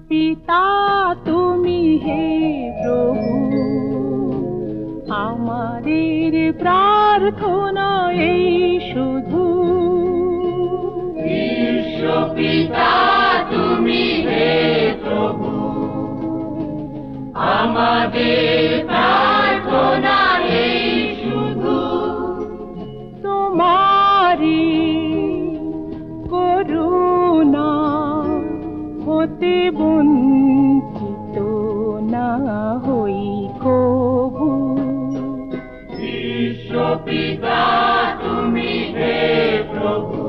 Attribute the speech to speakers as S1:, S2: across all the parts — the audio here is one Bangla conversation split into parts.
S1: পিতা তুমি হে প্রভু, আমাদের প্রার্থনা এই শুধু।
S2: বিশ্বপিতা তুমি হে প্রভু, আমাদের প্রার্থনা এই শুধু।
S1: তোমারি করুণা হতে বঞ্চিত না হই কভু।
S2: বিশ্বপিতা তুমি হে প্রভু,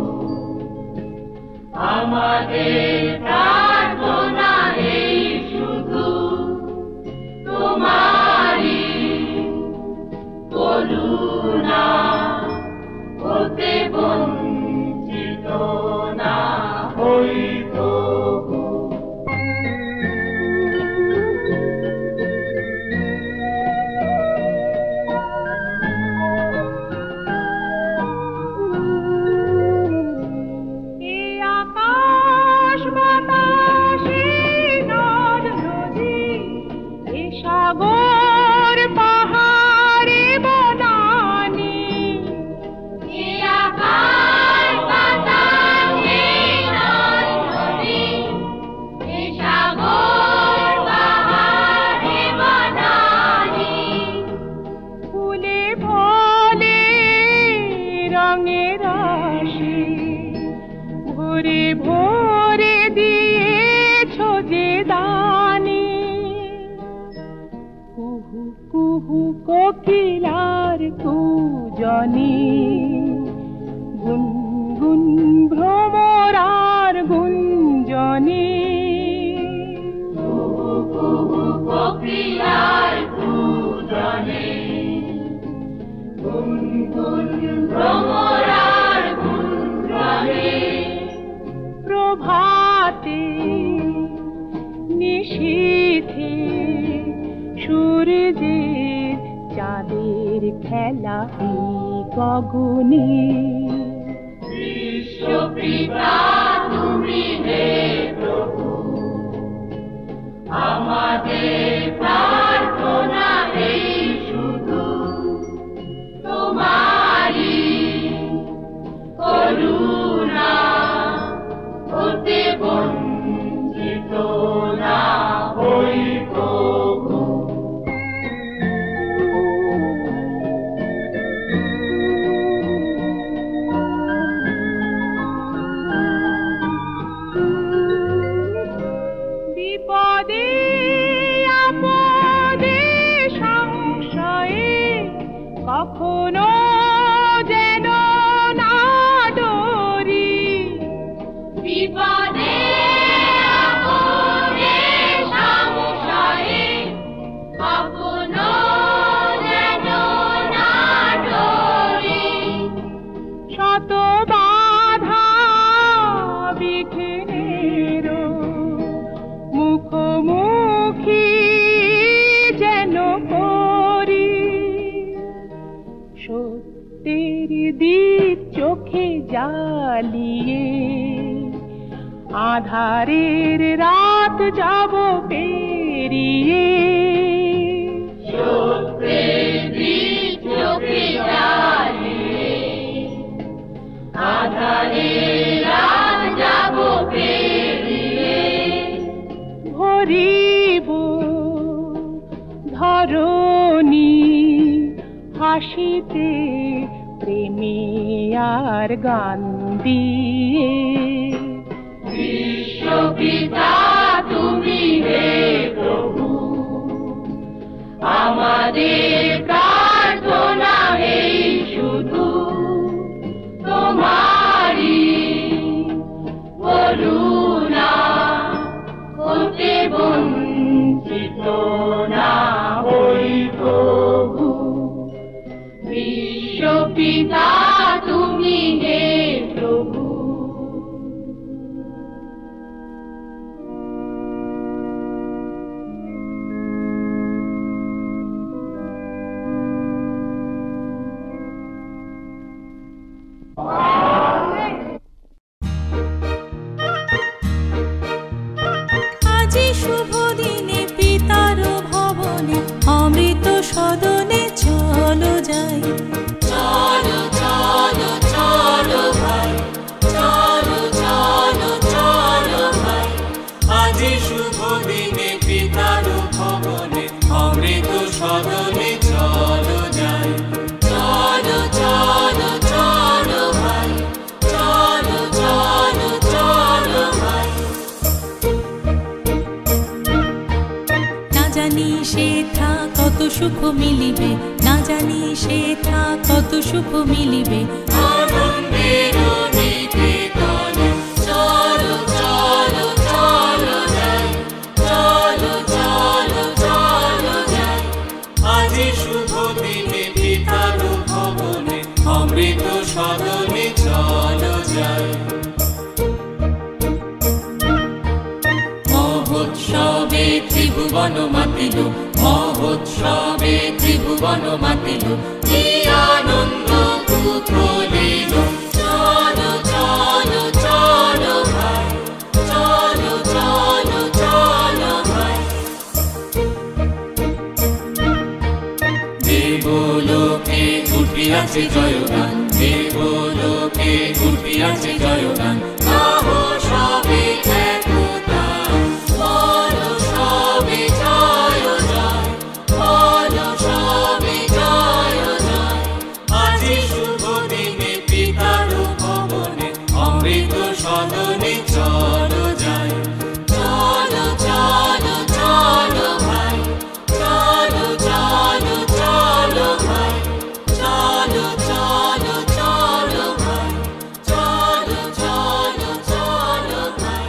S2: আমাদের প্রার্থনা এই শুধু। তোমারি করুণা হতে বঞ্চিত না হই প্রভু।
S1: সাগর পাহাড়ে বনানি,
S2: আকাশ বাতাসে নদী, সাগর পাহাড়ে বনানি।
S1: ফুলে ফলে রঙে রাশি ভরে ভরে দিয়েছ যে দানি। কুহু কুহু কোকিলার কুজনি, গুনগুন ভ্রমরার গুঞ্জনি।
S2: কুহু কুহু কোকিলার কুজনে, গুনগুন ভ্রমরার গুঞ্জনে।
S1: প্রভাতে নিশীথে সূর্যের চাঁদের খেলা এই গগনে।
S2: বিশ্বপিতা তুমি হে প্রভু, আমাদের প্রার্থনা এই শুধু। তোমারি করুণা হতে বঞ্চিত না হই প্রভু।
S1: বিপদে আপদে সংশয়ে কখনো যেন না ডরি।
S2: বিপদে আপদে সংশয়ে কখনো যেন না ডরি।
S1: শত বাধা বিঘ্নের মুখোমুখি যেন করি। সত্যের দীপ চোখে জ্বালিয়ে আধারের রাত যাব পেরিয়ে।
S2: সত্যের দীপ চোখে জ্বালিয়ে আধারের রাত যাব পেরিয়ে।
S1: ভরিব ধরণী হাসিতে প্রেমে আর গান দিয়ে।
S2: বিশ্বপিতা তুমি হে প্রভু, আমাদের প্রার্থনা এই শুধু। তোমারি করুণা হতে বঞ্চিত না হই প্রভু। বিশ্বপিতা তুমি হে প্রভু।
S3: সুখ মিলিবে, না জানি সেথা কত সুখ মিলিবে। আনন্দের নিকেতনে চলো চলো চলো যাই, চলো চলো চলো যাই। আজি শুভ দিনে পিতার ভবনে অমৃত সদনে চলো যাই। মহোৎসবে ত্রিভুবন মাতিল, মহোৎসবে ত্রিভুবন মাতিল, কি আনন্দ উথলিল। চলো চলো চলো ভাই, চলো চলো চলো ভাই। দেবলোকে উঠিয়াছে জয়গান, দেবলোকে উঠিয়াছে জয়গান। গাও সবে একতা, বলো সবে জয় জয়, বলো সবে জয় জয়। আজি শুভ দিনে পিতার ভবনে অমৃত সদনে চলো যাই। চলো চলো চলো ভাই, চলো চলো চলো ভাই, চলো চলো চলো ভাই, চলো চলো চলো ভাই,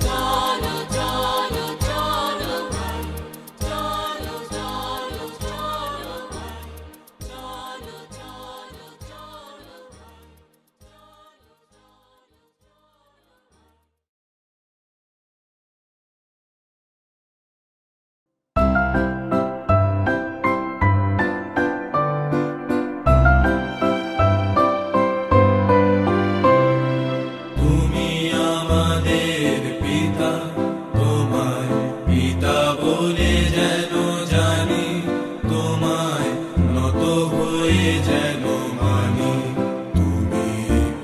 S3: চলো চলো চলো ভাই, চলো চলো চলো ভাই, চলো চলো চলো ভাই।
S4: তুমি আমাদের পিতা, তোমায় পিতা বলে যেন জানি, তোমায় নত হয়ে যেন মানি। তুমি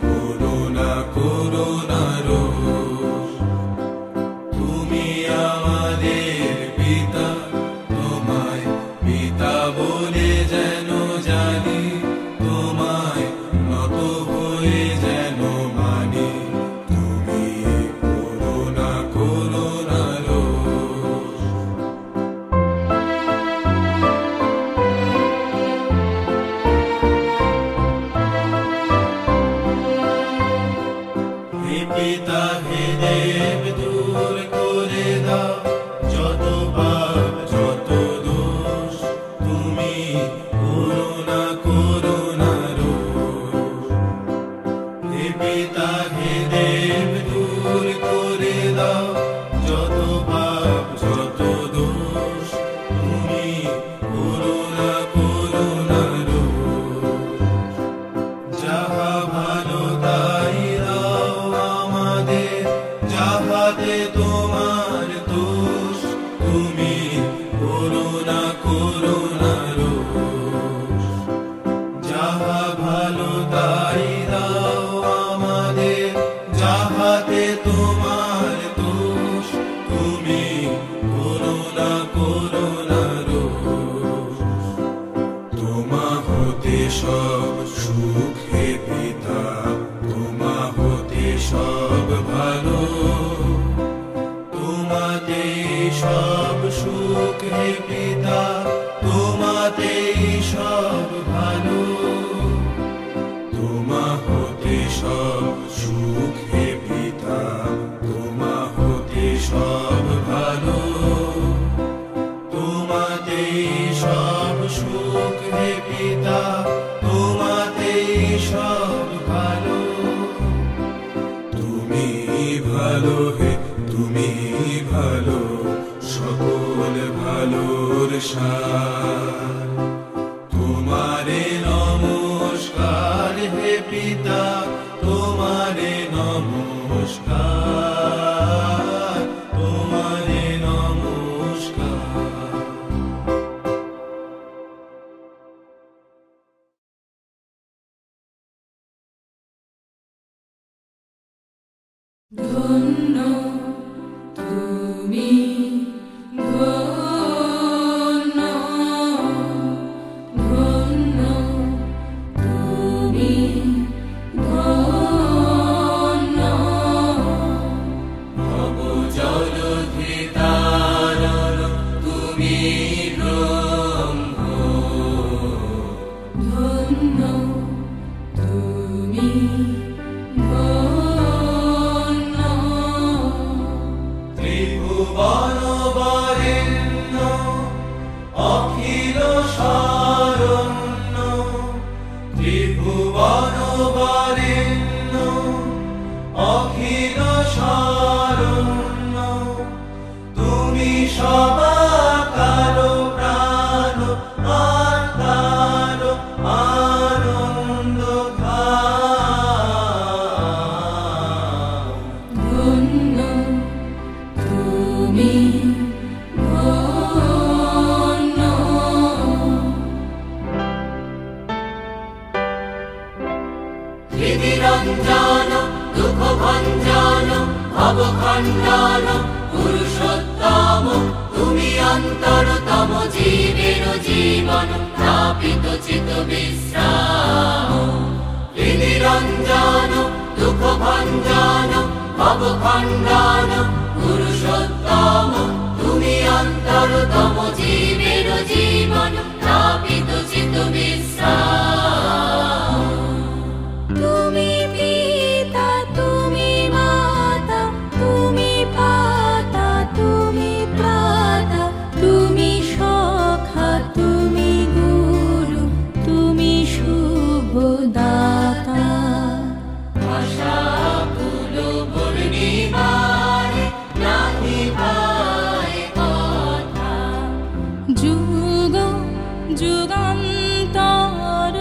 S4: করুণা করুণা রোষ, তুমি আমাদের পিতা, তোমায় পিতা বলে যেন জানি, তোমায় নত হয়ে যেন মানি। তুমি করুণা করুণা রোষ। হে পিতা হে দেব, দূর করে দাও যত পাপ যত দোষ, তুমি করুণা করুণা রোষ। হে পিতা হে দেব, দূর করে দাও যত পাপ যত দোষ, তুমি করুণা করুণা রোষ। যাহা ভালো তাই দাও আমাদের, যাহাতে তোমার দোষ, তুমি করুণা করুণা রোষ। যাহা ভালো তাই দাও আমাদের, যাহাতে তোমার দোষ, তুমি করুণা করুণা রোষ। তোমা হতে সব সুখ হে পিতা, তোমা হতে সব ভালো, তোমাতেই সব সুখ হে পিতা, তোমাতেই সব ভালো। তোমা হতে সব সুখ হে পিতা, তোমা হতে সব ভালো, তোমাতেই সব সুখ হে পিতা, তোমাতেই সব ভালো। তুমি ভালো হে, তুমি ভালো, সকল ভালোর সার। তোমারে নমস্কার হে পিতা, তোমারে নমস্কার, তোমারে নমস্কার।
S3: ধন্য তুমি, ধন্য ধন্য তুমি, ধন্য। ভব জলধি তারণ তুমি ব্রহ্ম,
S4: অখিল শরণ্য তুমি সবাকার প্রাণ আত্মার আনন্দ
S3: ধন্য তুমি ধন্য।
S2: হৃদিরঞ্জন দুঃখ ভঞ্জন ভবখণ্ডন পুরুষোত্তম তুমি অন্তরতম জীবের জীবন স্থাপিত চিত বিশ্রাম। হৃদিরঞ্জন দুঃখ ভঞ্জন ভবখণ্ডন পুরুষোত্তম তুমি অন্তরতম জীবের জীবন স্থাপিত চিত বিশ্রাম।
S3: তুমি পিতা তুমি মাতা তুমি পাতা তুমি প্রাতা তুমি সখা তুমি গুরু তুমি শুভদাতা।
S2: ভাষাগুলো বর্ণিবারে নাহি পায় কথা।
S3: যুগ যুগান্তর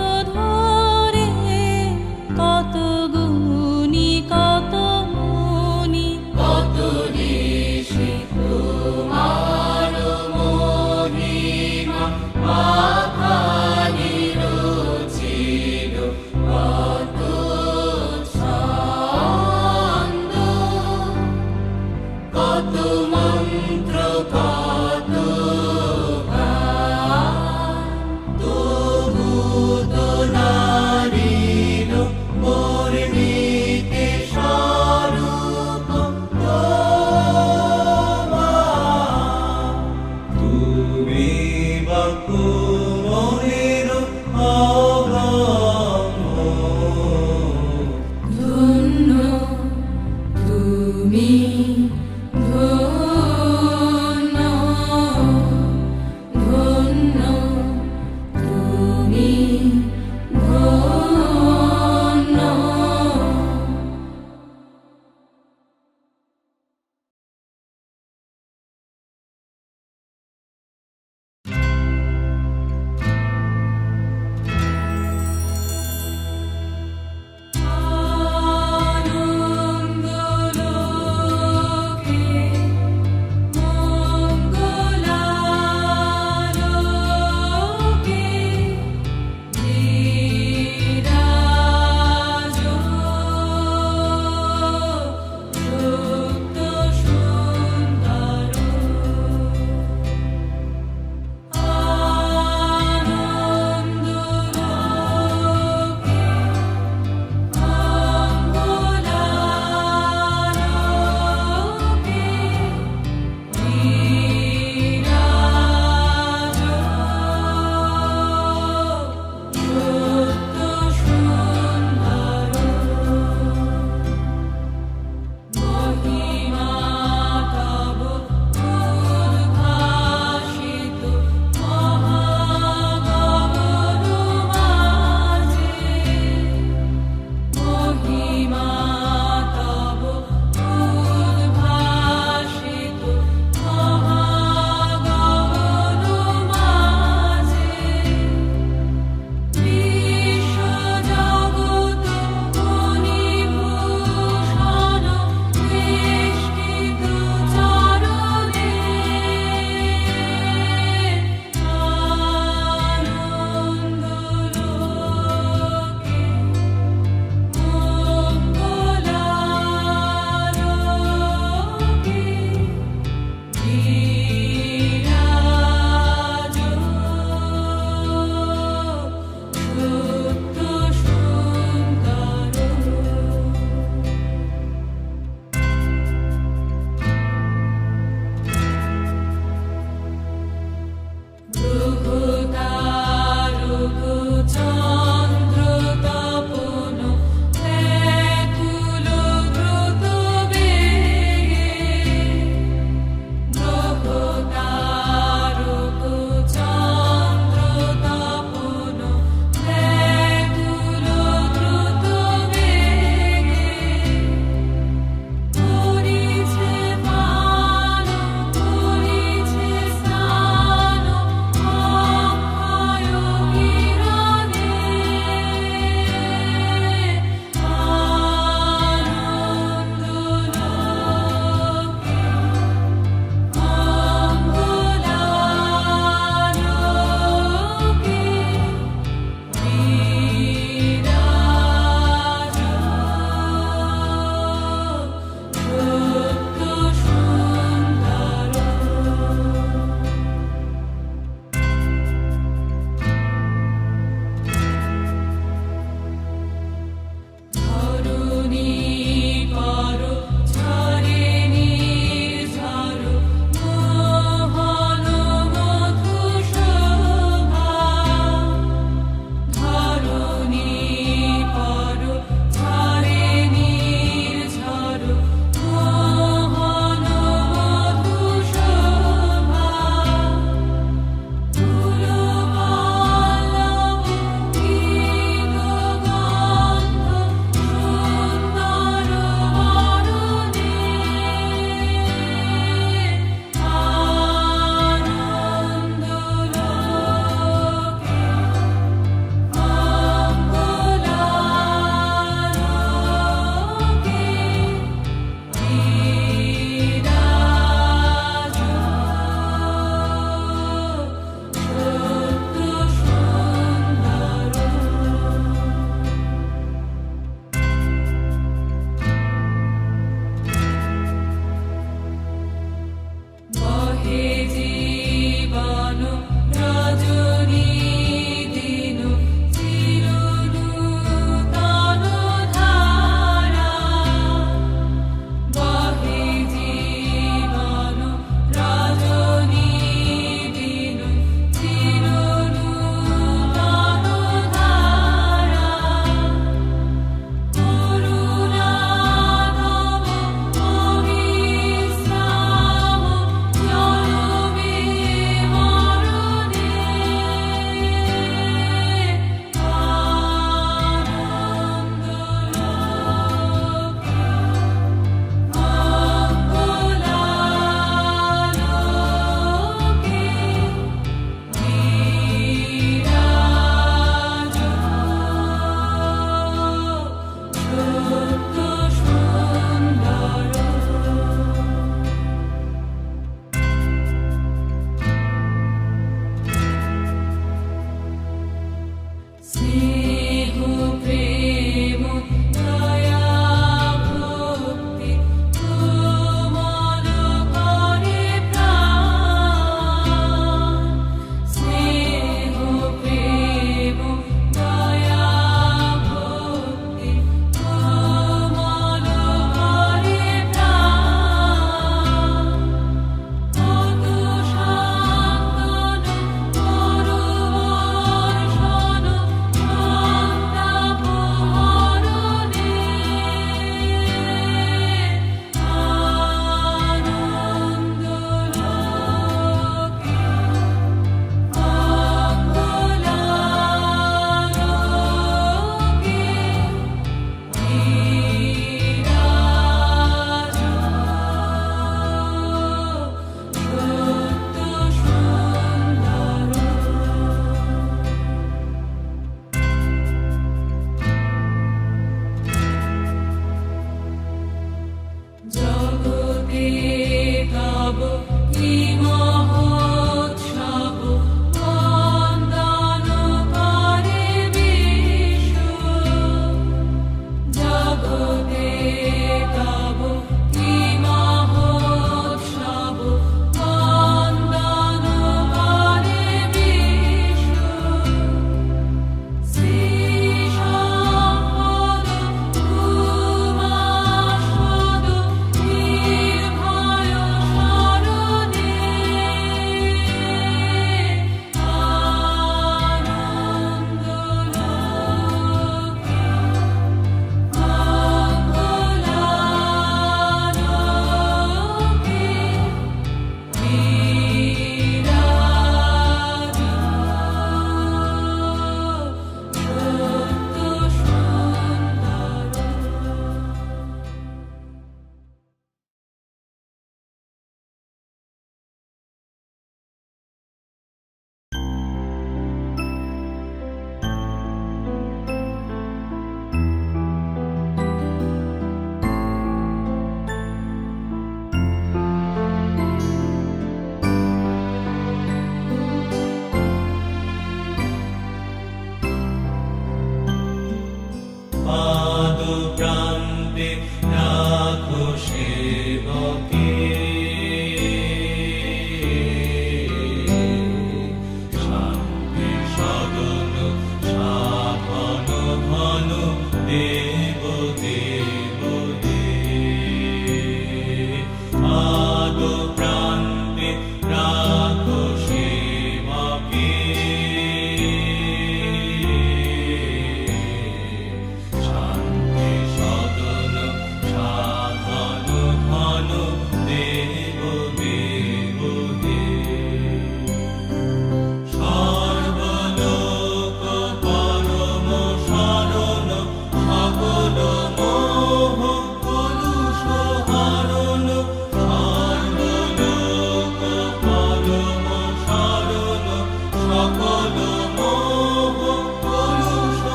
S4: প্রেম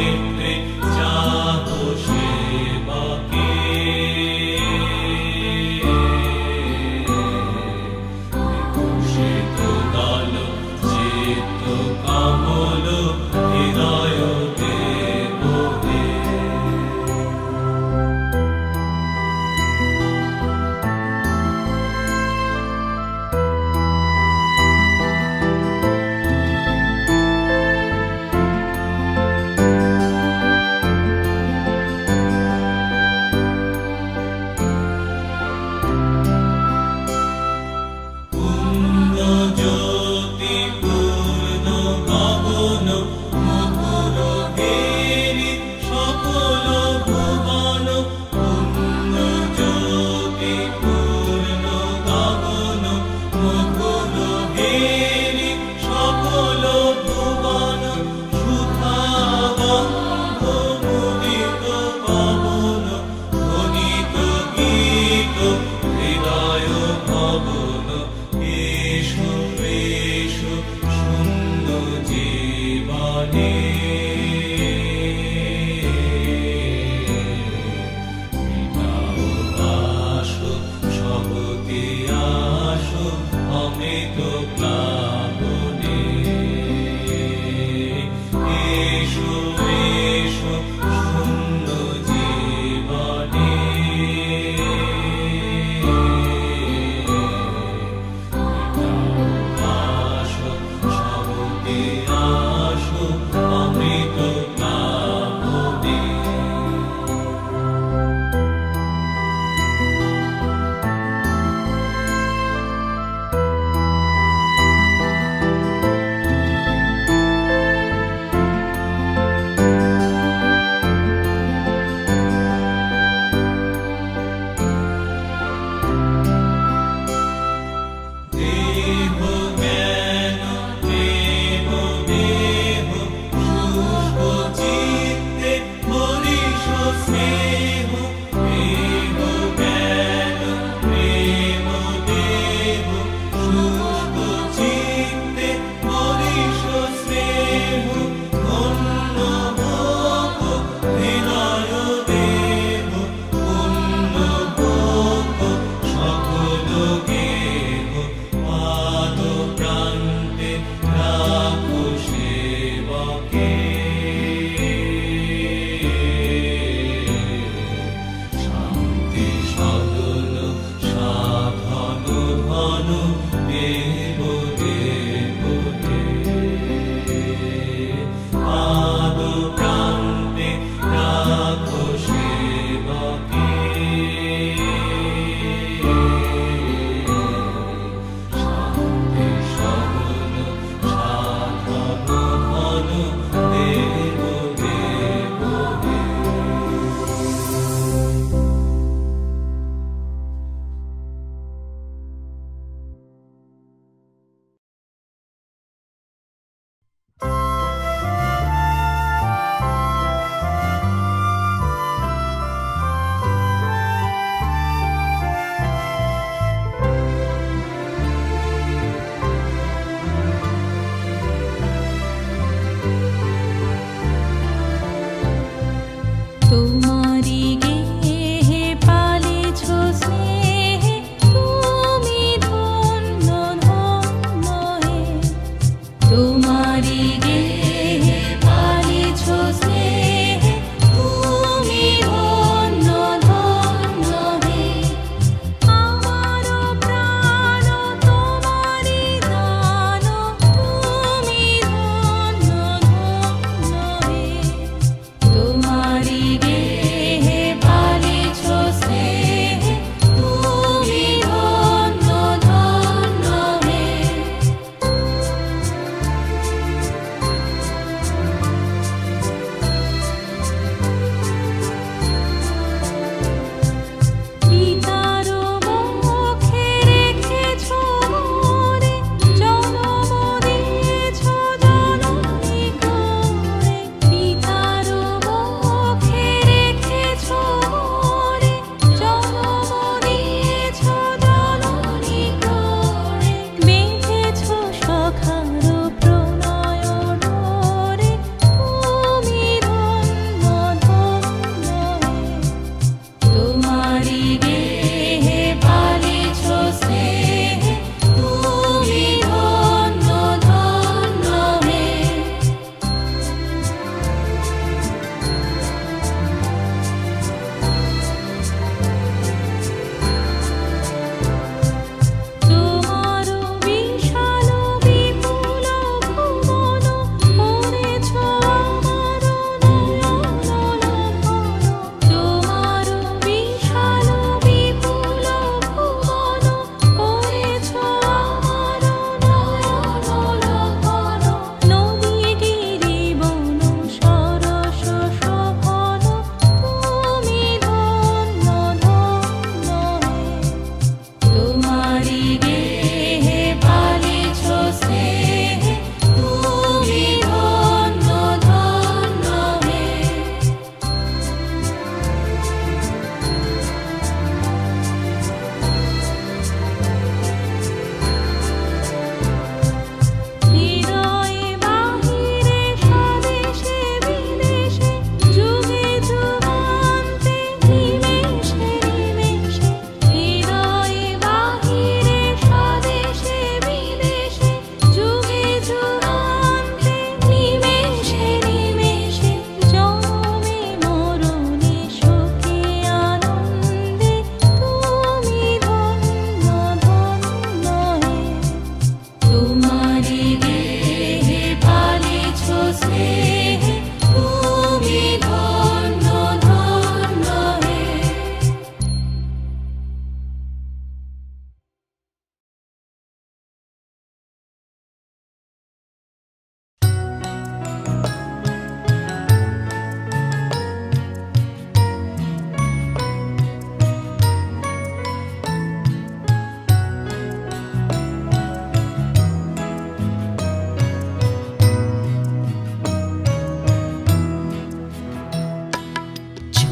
S4: নেত্রে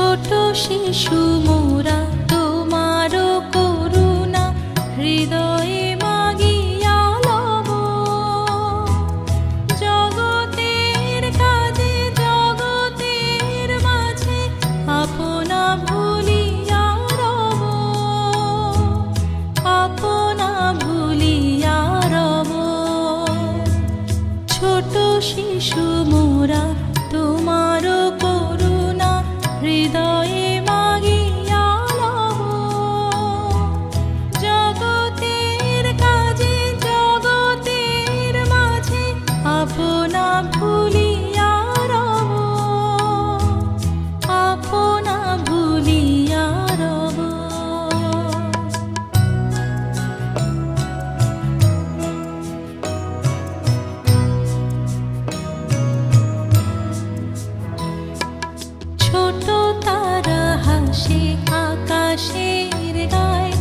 S3: ছোট শিশু মোরা তোমার করুণা হৃদয়ে মাগিয়া লব। জগতের কাজে জগতের মাঝে আপনা ভুলিয়া রব, আপনা ভুলিয়া রব। ছোট শিশু মোরা তোমার করুণা হৃদয়ে মাগিয়া লব। জগতের কাজে জগতের মাঝে আপনা ভুলিয়া রব, আপনা ভুলিয়া রব। ছোট তারা হাসে আকাশের গায়ে,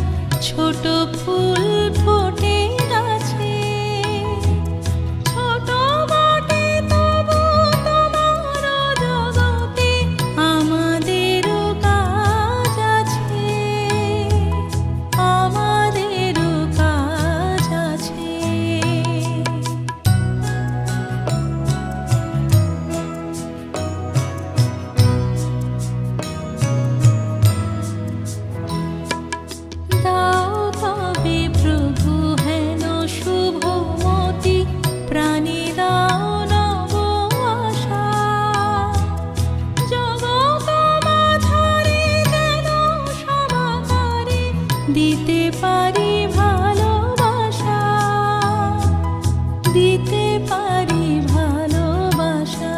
S3: ছোট ফুল ফোটে গাছে। ছোট বটে তবু তোমার জগতে আমাদেরও কাজ আছে, আমাদেরও কাজ আছে। দাও তবে প্রভু হেন শুভমতি, প্রাণী দাও নব আশা। জগৎ মাঝারে যেন সমাকারে দিতে পারি ভালোবাসা, দিতে পারি ভালোবাসা।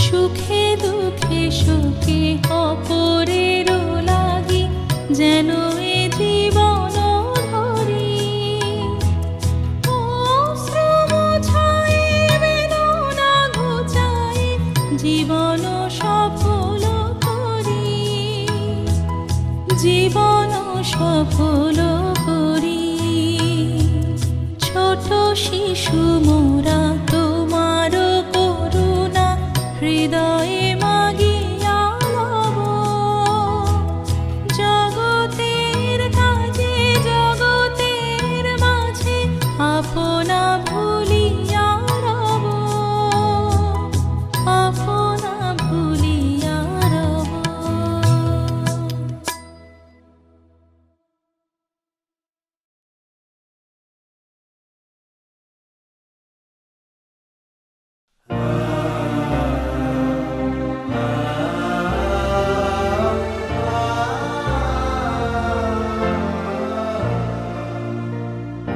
S3: সুখে দুঃখে সুখে অপরেরও লাগি, যেন এ জীবন ধরি। অশ্রু মোছাই বেদনা ঘুচাই জীবন সফল করি, জীবন সফল করি। ছোট শিশু মোরা তোমার করুণা হৃদয়ে মাগিয়া লব। জগতের কাজে জগতের মাঝে আপনা ভুলিয়া রব, আপনা ভুলিয়া রব।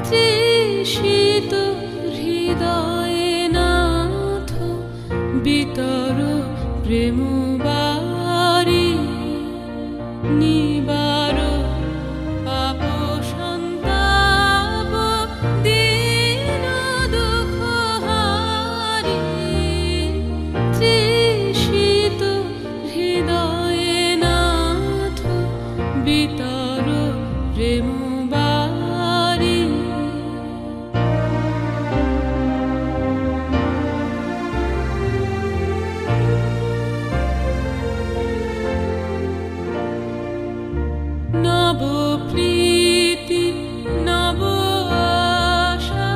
S3: তৃষিত হৃদয়ে নাথ বিতর প্রেম বারি, নিবার পাপ সন্তাপ দীন দুঃখ হারি। তৃষিত হৃদয়ে নাথ বিতর প্রেম বারি। নব প্রীতি নব আশা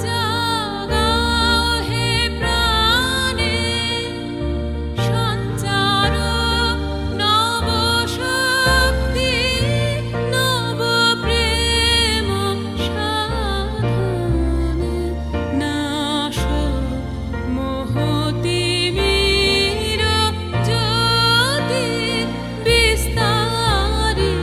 S3: জাগাও হে প্রাণে, সঞ্চার নব শক্তি নব প্রেম সাধনে। নাশ মোহ তিমির জ্যোতি বিস্তারি।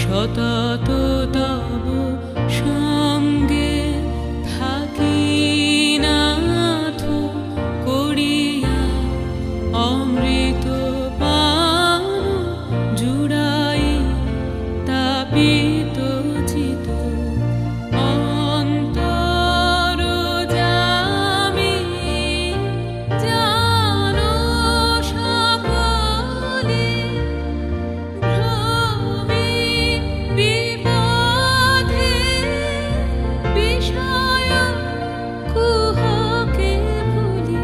S3: সতত তব সঙ্গে থাকি নাথ করিয়া অমৃত পান জুড়াই তাপিত চিত অন্তর জামি জানো সকলে ভ্রমি বিপথে বিষয় কুহকে ভুলি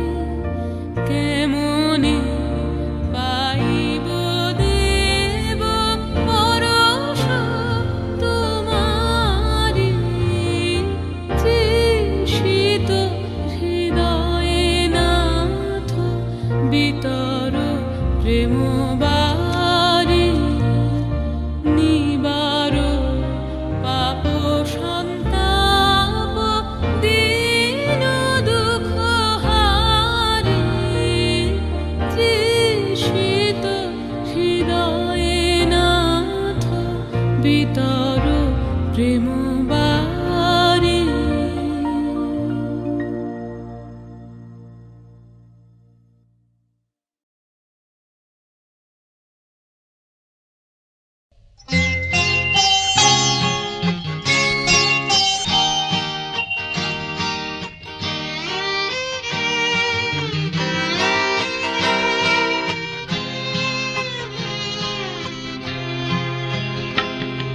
S3: কেমনে পাইব দেব পরশ তোমারি তৃষিত হৃদয়ে নাথ বিতর প্রেম বারি নিবার পাপ সন্তাপ দীন দুঃখ হারি তৃষিত হৃদয়ে নাথ বিতর প্রেম বারি।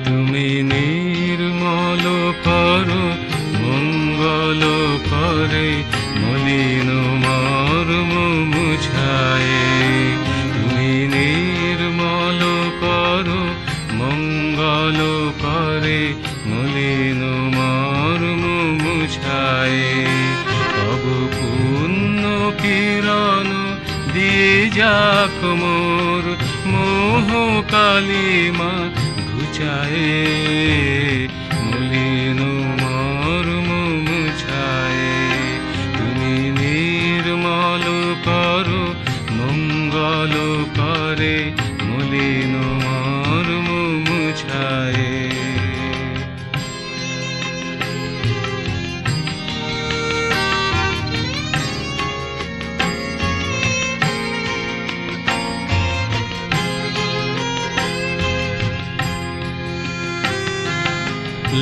S5: তুমি নির্মল করো মঙ্গল করে মলিন মর্ম মুছায়ে তুমি নির্মল করো মঙ্গল করে মলিন মর্ম মুছায়ে তব পুণ্য কিরণ দিয়ে যাক মোর মোহ কালিমা ঘুচায়ে মলিন মর্ম মুছায়ে তুমি নির্মল করো মঙ্গল করে মলিন মর্ম মুছায়ে।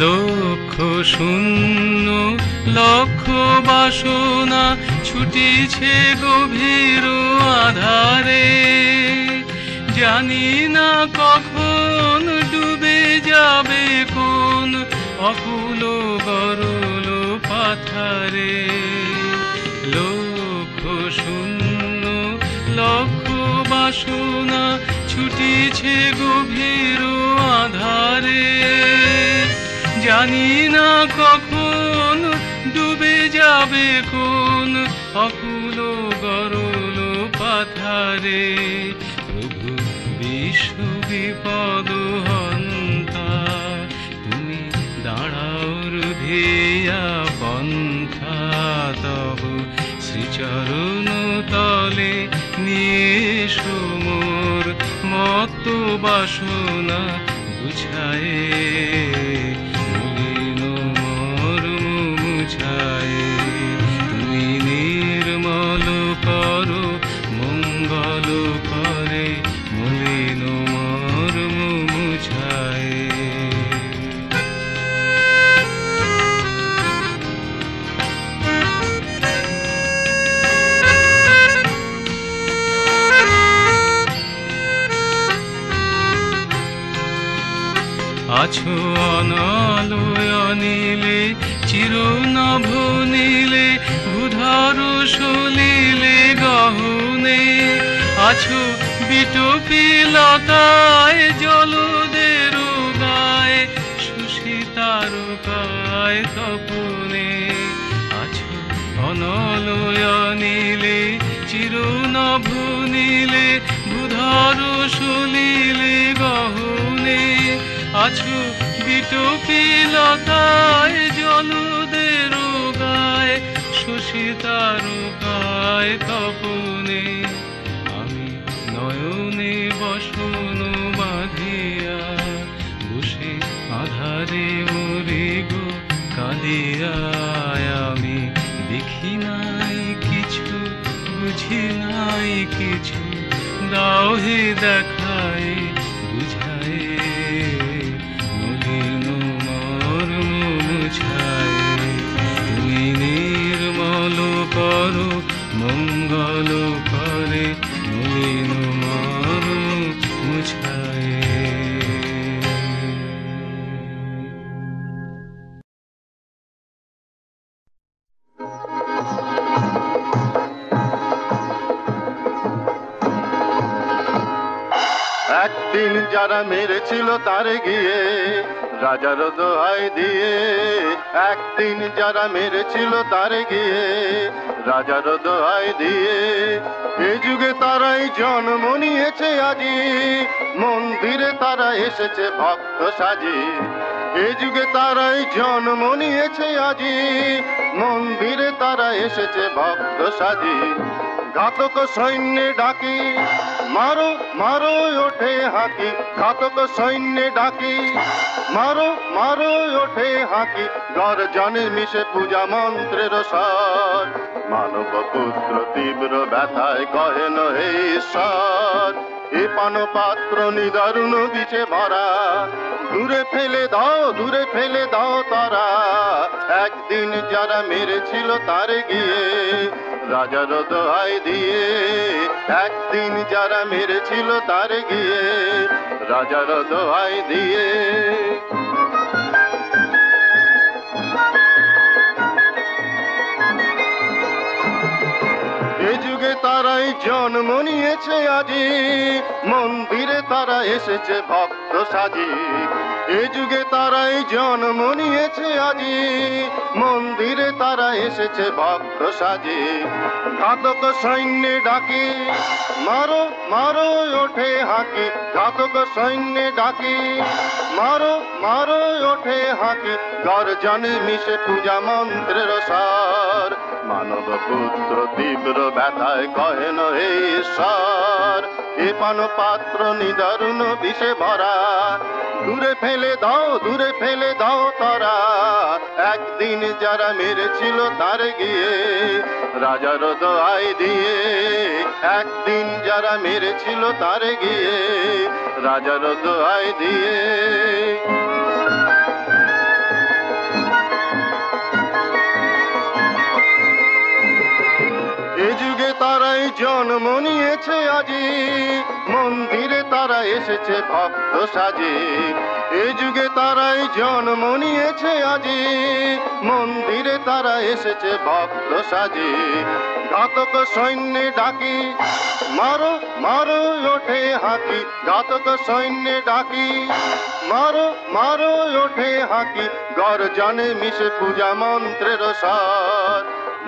S5: লক্ষ শূন্য লক্ষ বাসনা ছুটিছে গভীর আধারে জানি না কখন ডুবে যাবে কোন অকুল গরল পাথারে লক্ষ শূন্য লক্ষ বাসনা ছুটিছে গভীর আধারে জানি না কখন ডুবে যাবে কোন অকুল গরল পাথারে প্রভু বিশ্ব বিপদ হন্তা তুমি দাঁড়াও রুধিয়া পন্থা তব শ্রীচরণ তলে নিয়ে মোর মত বাসনা বুঝায়ে মলিন মর্ম মুছায়ে তুমি নির্মল করো মঙ্গল করে মলিন মর্ম মুছায়ে। আছো অনালয় নীলে চিরনভ নীলে ভূধর সলিলে গহনে আছো বিটপি লতায় জলদের গায়ে সুশীতার কায় তপনে আছো অনালয় নীলে চিরনভ নীলে ভূধর সলিলে গহনে আছো বিটপি লতায় জলদের গায়ে সুশীতার কায় তপনে আমি নয়নে বসন বাঁধিয়া বসে আধারে মরে গো কাঁদিয়া আমি, দেখি নাই কিছু, বুঝি নাই কিছু, দাও হে দেখায় বুঝায়, মলিন মর্ম মুছায়। তুমি নির্মল করো মঙ্গল করে, মলিন মর্ম মুছায়।
S6: একদিন যারা মেরেছিল তারে গিয়ে রাজার দোহাই দিয়ে, একদিন যারা মেরেছিল তারে গিয়ে রাজার দোহাই দিয়ে, এ যুগে তারাই জন্ম নিয়েছে আজি, মন্দিরে তারা এসেছে ভক্ত সাজি। এ যুগে তারাই জন্ম নিয়েছে আজি, মন্দিরে তারা এসেছে ভক্ত সাজি। ঘাতক সৈন্যে ডাকি মারো মারো ওঠে হাঁকি, ঘাতক সৈন্যে ডাকি মারো মারো ওঠে হাঁকি, গর্জনে মিশে পূজা মন্ত্রের স্বর। মানব পুত্র তীব্র ব্যথায় কহেন হে ঈশ্বর, এ পান পাত্র নিদারুণ বিষে ভরা, দূরে ফেলে দাও দূরে ফেলে দাও তারা। একদিন যারা মেরেছিল তারে গিয়ে রাজার দোহাই দিয়ে, একদিন যারা মেরেছিল তারে গিয়ে রাজার দোহাই দিয়ে। এ যুগে তারাই জন্ম নিয়েছে আজি, মন্দিরে তারা এসেছে ভক্ত সাজি। এ যুগে তারাই জন্ম নিয়েছে আজি, মন্দিরে তারা এসেছে ভক্ত সাজি। ঘাতক সৈন্যে ডাকি মারো মারো ওঠে হাঁকি, ঘাতক সৈন্যে ডাকি মারো মারো ওঠে হাঁকি, গর্জনে মিশে পূজা মন্ত্রের স্বর। মানব পুত্র তীব্র ব্যথায় কহেন হে ঈশ্বর, এ পান পাত্র নিদারুণ বিষে ভরা, দূরে ফেলে দাও দূরে ফেলে দাও তারা। একদিন যারা মেরেছিল তারে গিয়ে রাজার দোহাই দিয়ে, একদিন যারা মেরেছিল তারে গিয়ে রাজার দোহাই দিয়ে। এ যুগে তারাই জন্ম নিয়েছে আজি, মন্দিরে তারা এসেছে ভক্ত সাজি। এ যুগে তারাই জন্ম নিয়েছে আজি, মন্দিরে তারা এসেছে ভক্ত সাজি। ঘাতক সৈন্যে ডাকি মারো মারো ওঠে হাঁকি, ঘাতক সৈন্যে ডাকি মারো মারো ওঠে হাঁকি, গর্জনে মিশে পূজা মন্ত্রের স্বর।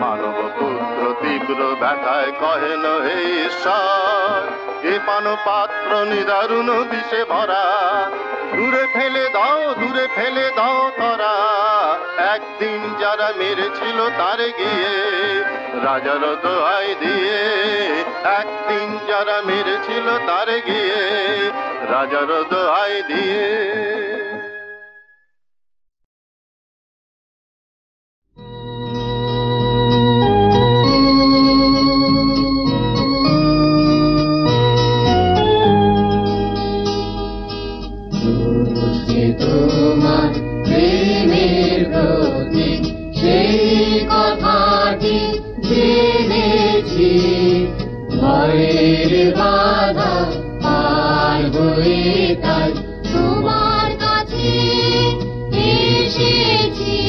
S6: মানব পুত্র তীব্র ব্যথায় কহেন হে ঈশ্বর, এ পান পাত্র নিদারুণ বিষে ভরা, দূরে ফেলে দাও দূরে ফেলে দাও তারা। একদিন যারা মেরেছিল তারে গিয়ে রাজার দোহাই দিয়ে, একদিন যারা মেরেছিল তারে গিয়ে রাজার দোহাই দিয়ে।
S2: তোমার প্রেমের প্রতীক সেই কথাটি জেনেছি, ভয়ের বাধা পার হয়ে তাই তোমার কাছে এসেছি।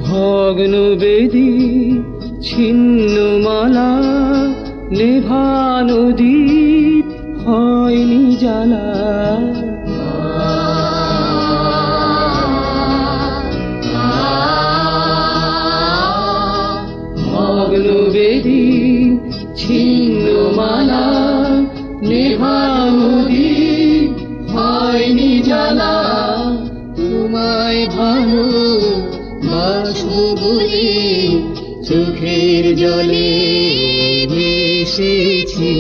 S1: ভগ্ন বেদী ছিন্ন মালা, নেভানো দ্বীপ হয়নি জ্বালা। ভগ্ন বেদী ছিন্ন মালা, নেভানো দ্বীপ হয়নি জ্বালা। তোমায় ভালো বাসবো বলে
S2: চোখের জলে ভেসেছি।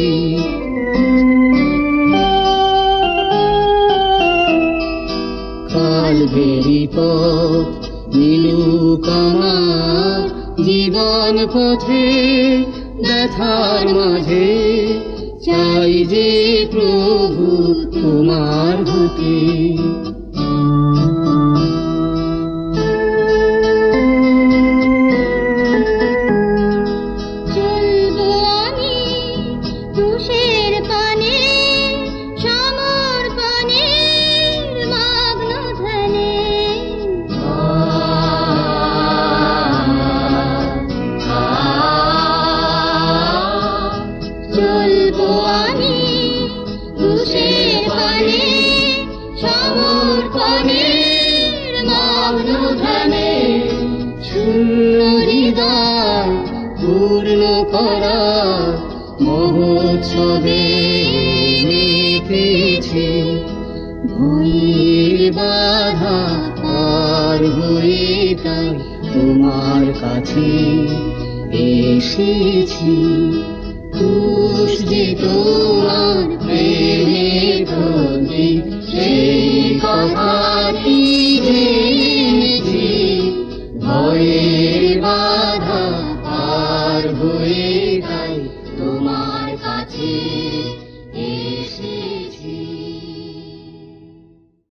S2: কাল বেরি পথ নীলুক আমার জীবন পথে, ব্যথার মাঝে চাই যে প্রভু তোমার হতে। চলবো আমি তুষের পানে, সমর্পণের মগ্ন ধ্যানে। চলবো আমি তুষের পানে, সমর্পণের মগ্ন ধ্যানে। শূন্য হৃদয় পূর্ণ করা মহোৎসবে মেতেছে। ভয়ের বাধা পার হয়ে তাই তোমার কাছে এসেছি। ক্রুশ যে তোমার প্রেমের প্রতীক, সেই কথাটি